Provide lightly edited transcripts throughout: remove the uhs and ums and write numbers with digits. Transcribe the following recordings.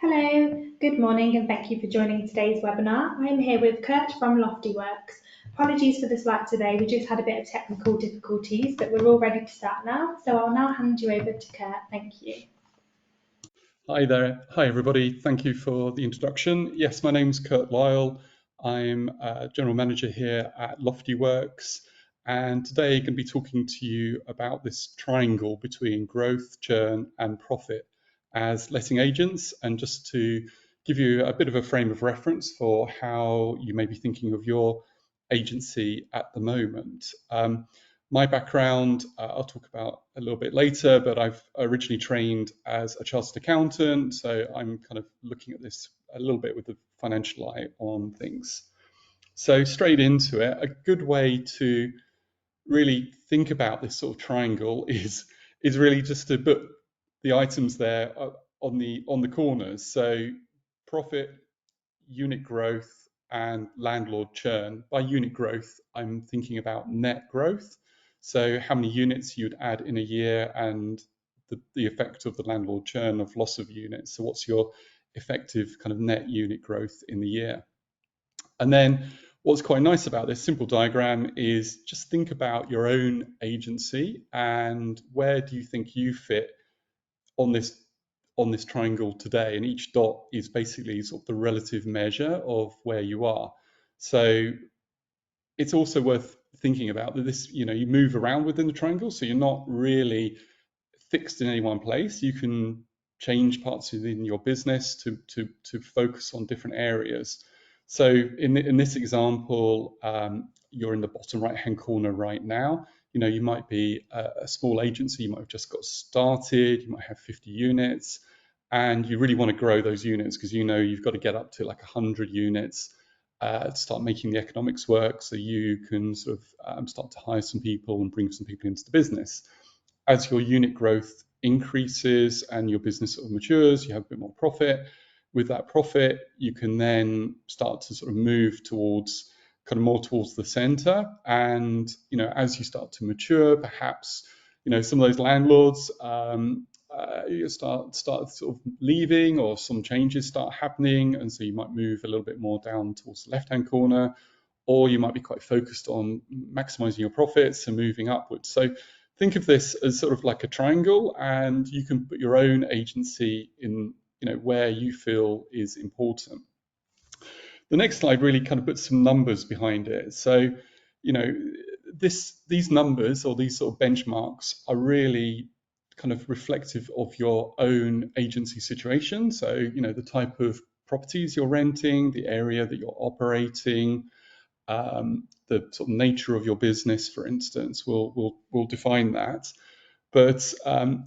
Hello, good morning, and thank you for joining today's webinar. I'm here with Kurt from Loftyworks. Apologies for the slight today, we just had a bit of technical difficulties, but we're all ready to start now. So I'll now hand you over to Kurt. Thank you. Hi there. Hi, everybody. Thank you for the introduction. Yes, my name's Kurt Lyle. I'm a General Manager here at Loftyworks. And today I'm going to be talking to you about this triangle between growth, churn, and profit as letting agents. And just to give you a bit of a frame of reference for how you may be thinking of your agency at the moment. My background, I'll talk about a little bit later, but I've originally trained as a chartered accountant, so I'm kind of looking at this a little bit with a financial eye on things. So straight into it, a good way to really think about this sort of triangle is really just to put the items there on the corners. So profit, unit growth, and landlord churn. By unit growth, I'm thinking about net growth. So how many units you'd add in a year and the effect of the landlord churn of loss of units. So what's your effective kind of net unit growth in the year? And then what's quite nice about this simple diagram is just think about your own agency and where do you think you fit on this triangle today, and each dot is basically sort of the relative measure of where you are. So it's also worth thinking about that this, you move around within the triangle, so you're not really fixed in any one place. You can change parts within your business to focus on different areas. So in this example, you're in the bottom right hand corner right now. You might be a small agency, you might have just got started, you might have 50 units, and you really want to grow those units because you've got to get up to like 100 units to start making the economics work, so you can sort of start to hire some people and bring some people into the business. As your unit growth increases and your business sort of matures, you have a bit more profit. With that profit, you can then start to sort of move towards kind of more towards the center. And, as you start to mature, perhaps, some of those landlords you start sort of leaving, or some changes start happening. And so you might move a little bit more down towards the left-hand corner, or you might be quite focused on maximizing your profits and moving upwards. So think of this as sort of like a triangle, and you can put your own agency in, where you feel is important. The next slide really kind of puts some numbers behind it. So, these numbers or these sort of benchmarks are really kind of reflective of your own agency situation. So, the type of properties you're renting, the area that you're operating, the sort of nature of your business, for instance, will define that. But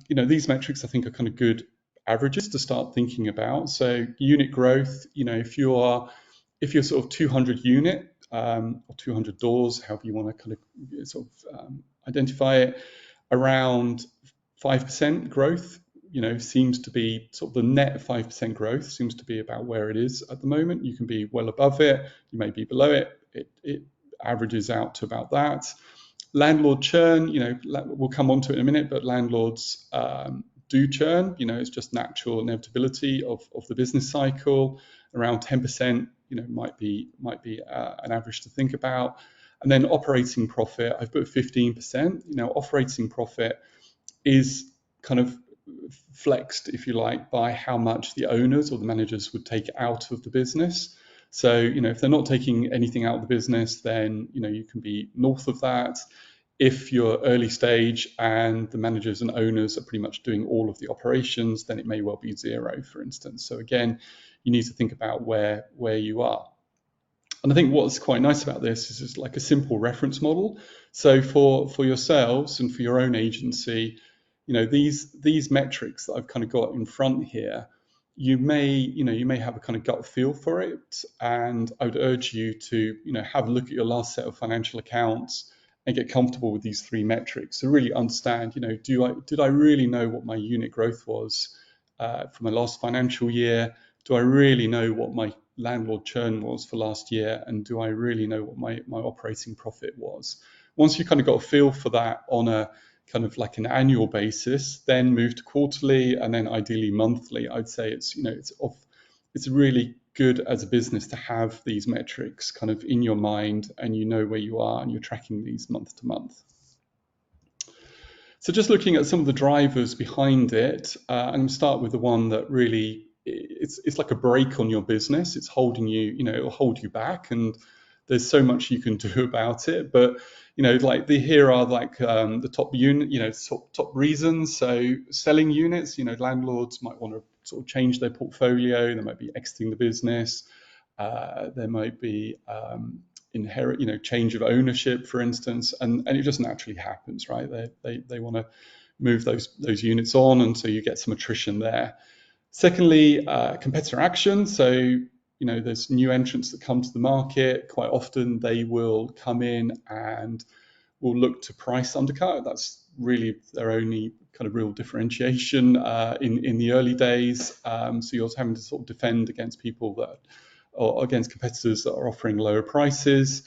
these metrics I think are kind of good averages to start thinking about. So unit growth, if you're sort of 200 unit or 200 doors, however you want to kind of sort of identify it, around 5% growth, seems to be sort of the net 5% growth seems to be about where it is at the moment. You can be well above it, you may be below it. It averages out to about that. Landlord churn, we'll come on to it in a minute, but landlords do churn. It's just natural inevitability of the business cycle. Around 10%, might be an average to think about. And then operating profit, I've put 15%. Operating profit is kind of flexed, if you like, by how much the owners or the managers would take out of the business. So, if they're not taking anything out of the business, then, you can be north of that. If you're early stage and the managers and owners are pretty much doing all of the operations, then it may well be zero, for instance. So again, you need to think about where you are. And I think what's quite nice about this is it's like a simple reference model. So for yourselves and for your own agency, these metrics that I've kind of got in front here, you may have a kind of gut feel for it. And I would urge you to, have a look at your last set of financial accounts and get comfortable with these three metrics to really understand, did I really know what my unit growth was for my last financial year? Do I really know what my landlord churn was for last year? And do I really know what my operating profit was? Once you kind of got a feel for that on a kind of like an annual basis, then move to quarterly and then ideally monthly. I'd say it's, it's it's really good as a business to have these metrics kind of in your mind, and you know where you are and you're tracking these month to month. So just looking at some of the drivers behind it, I'm going to start with the one that really it's like a brake on your business. It's holding you, it'll hold you back, and there's so much you can do about it. But like here are like the top unit, top reasons. So selling units, landlords might want to sort of change their portfolio. They might be exiting the business. There might be change of ownership, for instance, and it just naturally happens, right? They want to move those units on, and so you get some attrition there. Secondly, competitor action. So there's new entrants that come to the market. Quite often they will come in and will look to price undercut. That's really their only kind of real differentiation in the early days. So you're having to sort of defend against people or against competitors that are offering lower prices.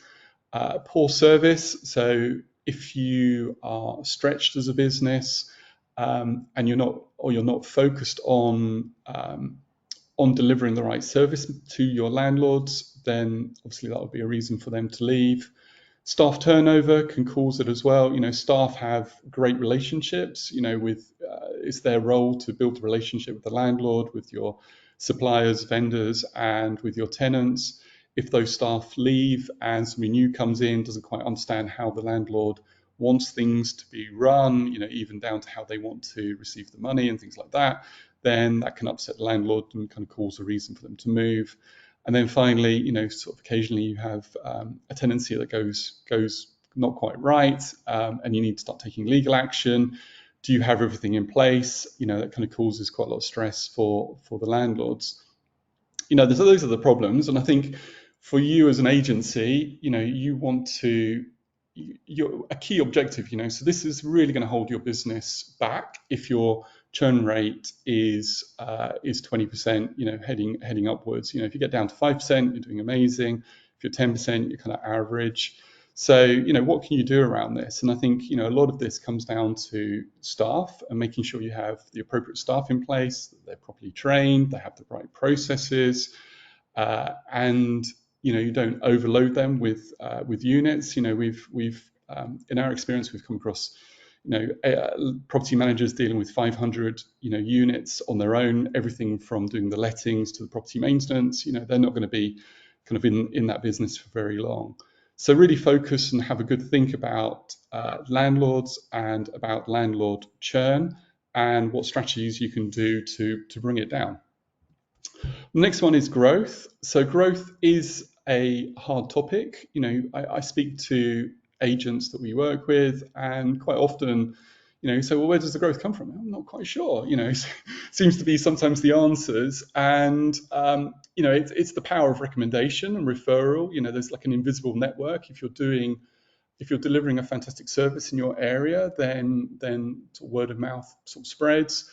Poor service. So if you are stretched as a business and you're not focused on delivering the right service to your landlords, then obviously that would be a reason for them to leave. Staff turnover can cause it as well. Staff have great relationships. It's their role to build a relationship with the landlord, with your suppliers, vendors, and with your tenants. If those staff leave and somebody new comes in, doesn't quite understand how the landlord wants things to be run, even down to how they want to receive the money and things like that, then that can upset the landlord and kind of cause a reason for them to move. And then finally, sort of occasionally you have a tenancy that goes not quite right, and you need to start taking legal action. Do you have everything in place? That kind of causes quite a lot of stress for the landlords. Those are the problems, and I think for you as an agency, you want to. A key objective, so this is really going to hold your business back if your churn rate is 20%, heading upwards. If you get down to 5%, you're doing amazing. If you're 10%, you're kind of average. So, what can you do around this? And I think, a lot of this comes down to staff and making sure you have the appropriate staff in place, that they're properly trained, they have the right processes, and you don't overload them with units. We've in our experience, we've come across property managers dealing with 500 units on their own, everything from doing the lettings to the property maintenance. They're not going to be kind of in that business for very long. So really focus and have a good think about landlords and about landlord churn and what strategies you can do to bring it down. The next one is growth. So growth is a hard topic. I speak to agents that we work with, and quite often, say, well, where does the growth come from? I'm not quite sure. Seems to be sometimes the answers, and it's the power of recommendation and referral. There's like an invisible network. If you're delivering a fantastic service in your area, then sort of word of mouth sort of spreads.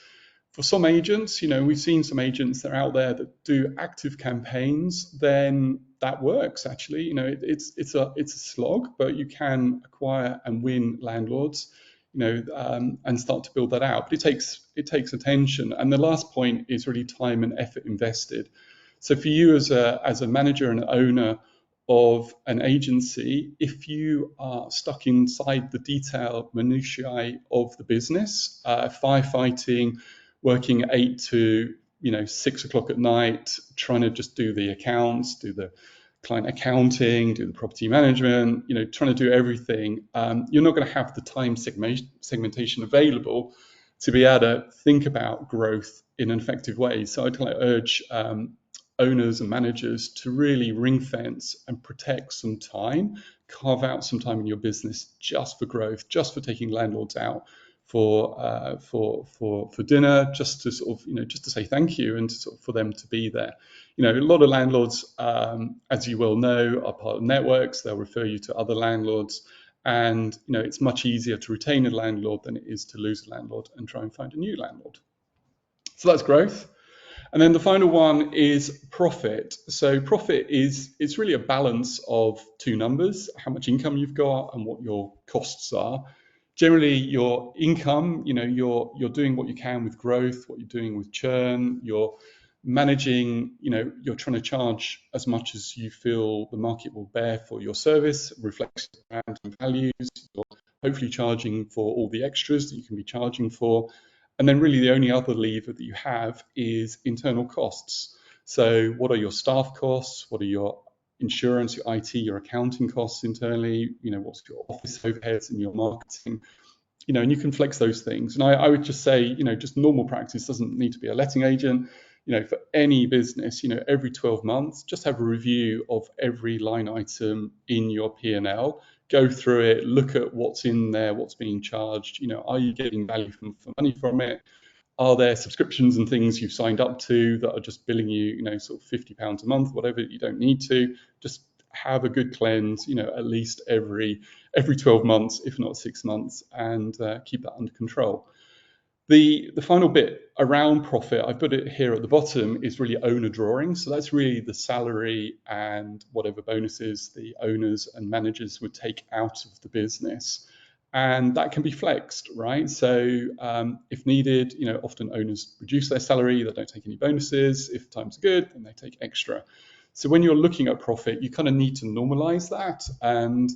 For some agents, we've seen some agents that are out there that do active campaigns, then that works actually. It's a slog, but you can acquire and win landlords, and start to build that out. But it takes attention. And the last point is really time and effort invested. So for you as a manager and owner of an agency, if you are stuck inside the detail minutiae of the business, firefighting, working 8 to 6 o'clock at night, trying to just do the accounts, do the client accounting, do the property management, trying to do everything, you're not going to have the time segmentation available to be able to think about growth in an effective way. So I'd urge owners and managers to really ring fence and protect some time, carve out some time in your business just for growth, just for taking landlords out for dinner, just to sort of just to say thank you and to sort of for them to be there. A lot of landlords, as you well know, are part of networks. They'll refer you to other landlords, and it's much easier to retain a landlord than it is to lose a landlord and try and find a new landlord. So that's growth. And then the final one is profit. So profit it's really a balance of two numbers: how much income you've got and what your costs are. Generally, your income, you're doing what you can with growth, what you're doing with churn, you're managing, you're trying to charge as much as you feel the market will bear for your service, reflects your brand and values. You're hopefully charging for all the extras that you can be charging for. And then really the only other lever that you have is internal costs. So what are your staff costs? What are your insurance, your IT, your accounting costs internally? What's your office overheads and your marketing? And you can flex those things. And I would just say, just normal practice doesn't need to be a letting agent. For any business, every 12 months, just have a review of every line item in your P&L, go through it, look at what's in there, what's being charged. Are you getting value for money from it? Are there subscriptions and things you've signed up to that are just billing you, sort of £50 a month, whatever, you don't need to? Just have a good cleanse, at least every 12 months, if not 6 months, and keep that under control. The final bit around profit, I put it here at the bottom, is really owner drawings. So that's really the salary and whatever bonuses the owners and managers would take out of the business. And that can be flexed, right? So if needed, often owners reduce their salary, they don't take any bonuses. If times are good, then they take extra. So when you're looking at profit, you kind of need to normalize that. And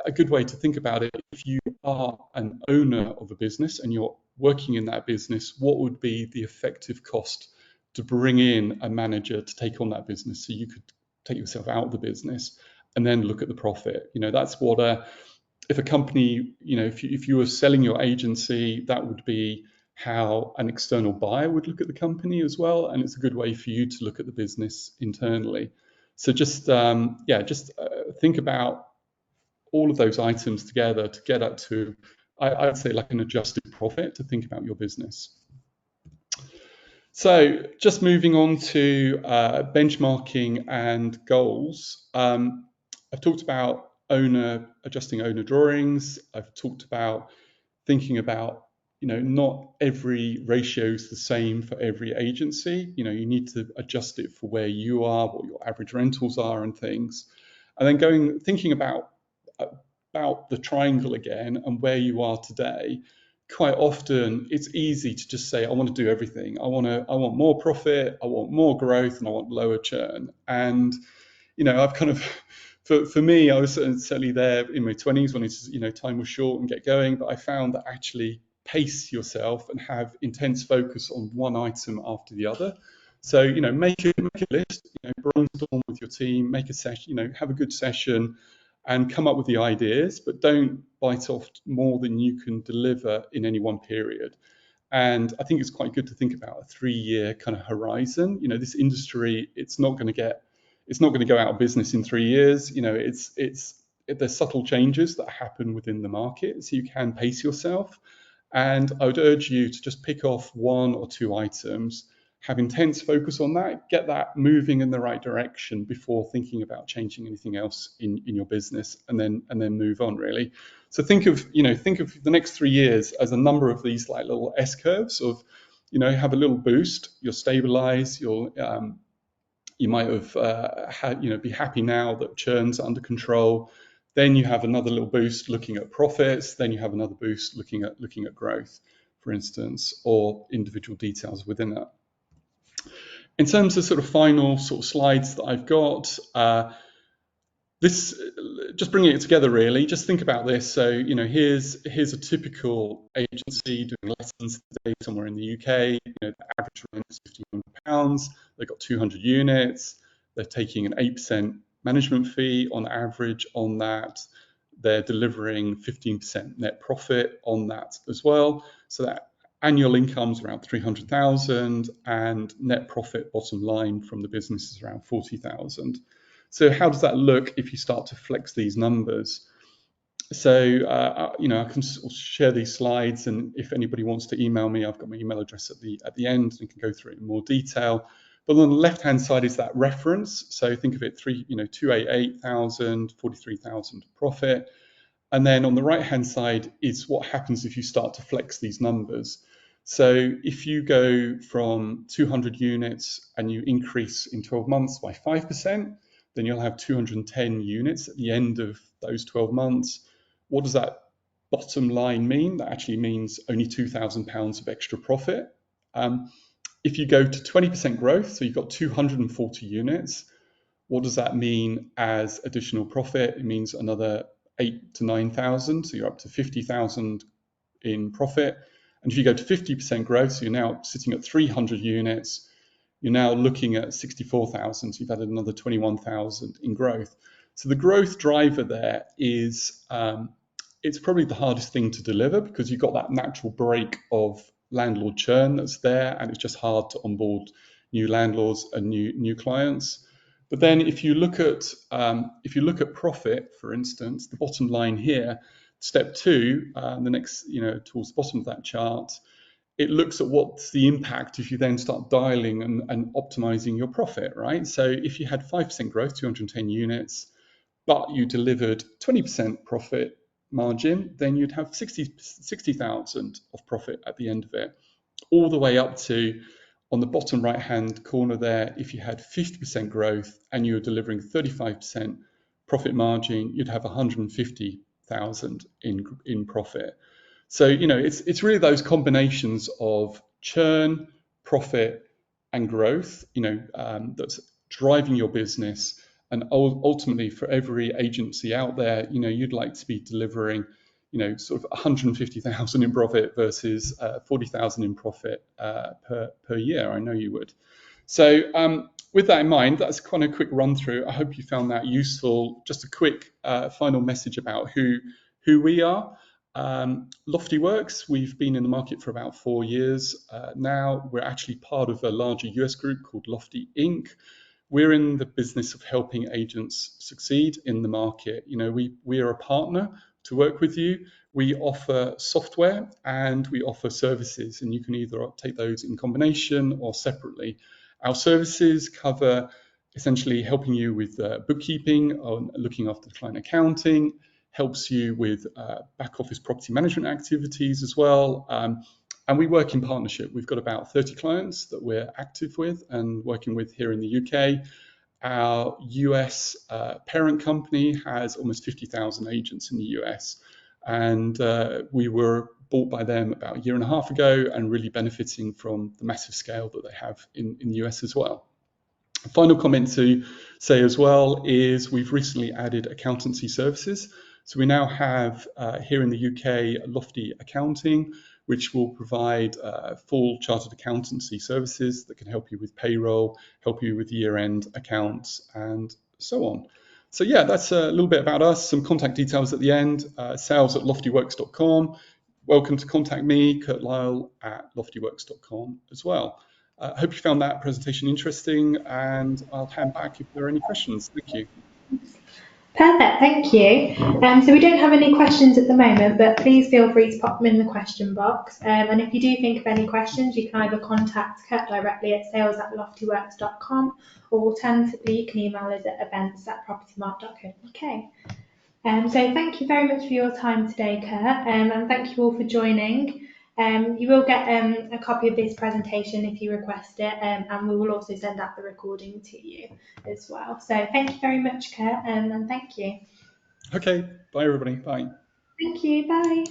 a good way to think about it, if you are an owner of a business and you're working in that business, what would be the effective cost to bring in a manager to take on that business so you could take yourself out of the business and then look at the profit? That's what if a company, if you were selling your agency, that would be how an external buyer would look at the company as well. And it's a good way for you to look at the business internally. So just think about all of those items together to get up to, I'd say, like an adjusted profit to think about your business. So just moving on to benchmarking and goals. I've talked about adjusting owner drawings. I've talked about thinking about, not every ratio is the same for every agency. You need to adjust it for where you are, what your average rentals are and things. And then thinking about the triangle again and where you are today. Quite often it's easy to just say, I want to do everything. I want more profit, I want more growth, and I want lower churn. And I've kind of, for me, I was certainly there in my 20s when time was short and get going, but I found that actually pace yourself and have intense focus on one item after the other. So make a list, brainstorm with your team, make a session, have a good session and come up with the ideas, but don't bite off more than you can deliver in any one period. And I think it's quite good to think about a 3-year kind of horizon. This industry, it's not going to go out of business in 3 years. There's subtle changes that happen within the market, so you can pace yourself. And I would urge you to just pick off 1 or 2 items, have intense focus on that, get that moving in the right direction before thinking about changing anything else in your business, and then move on, really. So think of the next 3 years as a number of these like little S curves of, have a little boost, you'll stabilize, you might have be happy now that churn's under control. Then you have another little boost looking at profits. Then you have another boost looking at growth, for instance, or individual details within that. In terms of sort of final sort of slides that I've got, this just bringing it together really. Just think about this. So here's a typical agency doing lessons today somewhere in the UK. The average rent is £1,500. They've got 200 units. They're taking an 8% management fee on average on that. They're delivering 15% net profit on that as well. So that annual income's around 300,000 and net profit bottom line from the business is around 40,000. So how does that look if you start to flex these numbers? So, I can share these slides, and if anybody wants to email me, I've got my email address at the end and can go through it in more detail. But on the left-hand side is that reference. So think of it 288,000, 43,000 profit. And then on the right-hand side is what happens if you start to flex these numbers. So if you go from 200 units and you increase in 12 months by 5%, then you'll have 210 units at the end of those 12 months. What does that bottom line mean? That actually means only £2,000 of extra profit. If you go to 20% growth, so you've got 240 units, what does that mean as additional profit? It means another 8 to 9,000, so you're up to 50,000 in profit. And if you go to 50% growth, so you're now sitting at 300 units, you're now looking at 64,000, so you've added another 21,000 in growth. So the growth driver there is, it's probably the hardest thing to deliver because you've got that natural break of landlord churn that's there, and it's just hard to onboard new landlords and new clients. But then if you look at profit, for instance, the bottom line here, step two, the next, towards the bottom of that chart, it looks at what's the impact if you then start dialing and optimizing your profit, right? So if you had 5% growth, 210 units, but you delivered 20% profit margin, then you'd have 60,000 of profit at the end of it, all the way up to, on the bottom right-hand corner there, if you had 50% growth and you were delivering 35% profit margin, you'd have 150,000 in profit. So, it's really those combinations of churn, profit, and growth, that's driving your business. And ultimately, for every agency out there, you'd like to be delivering, sort of 150,000 in profit versus 40,000 in profit per year. I know you would. So with that in mind, that's kind of a quick run through. I hope you found that useful. Just a quick final message about who we are. Lofty Works, we've been in the market for about 4 years now. We're actually part of a larger US group called Lofty Inc. We're in the business of helping agents succeed in the market. We are a partner to work with you. We offer software and we offer services, and you can either take those in combination or separately. Our services cover essentially helping you with bookkeeping, or looking after client accounting, helps you with back office property management activities as well. And we work in partnership. We've got about 30 clients that we're active with and working with here in the UK. Our US parent company has almost 50,000 agents in the US. And we were bought by them about a year and a half ago and really benefiting from the massive scale that they have in the US as well. A final comment to say as well is we've recently added accountancy services. So we now have here in the UK Lofty Accounting, which will provide full chartered accountancy services that can help you with payroll, help you with year-end accounts, and so on. So yeah, that's a little bit about us. Some contact details at the end, sales@loftyworks.com. Welcome to contact me, Kurt Lyle, at loftyworks.com as well. I hope you found that presentation interesting, and I'll hand back if there are any questions. Thank you. Perfect, thank you. So we don't have any questions at the moment, but please feel free to pop them in the question box. And if you do think of any questions, you can either contact Kurt directly at sales@loftyworks.com, or alternatively, you can email us at events@propertymark.co.uk. So thank you very much for your time today, Kurt, and thank you all for joining. You will get a copy of this presentation if you request it, and we will also send out the recording to you as well. So thank you very much, Kurt, and thank you. Okay, bye everybody, bye. Thank you, bye.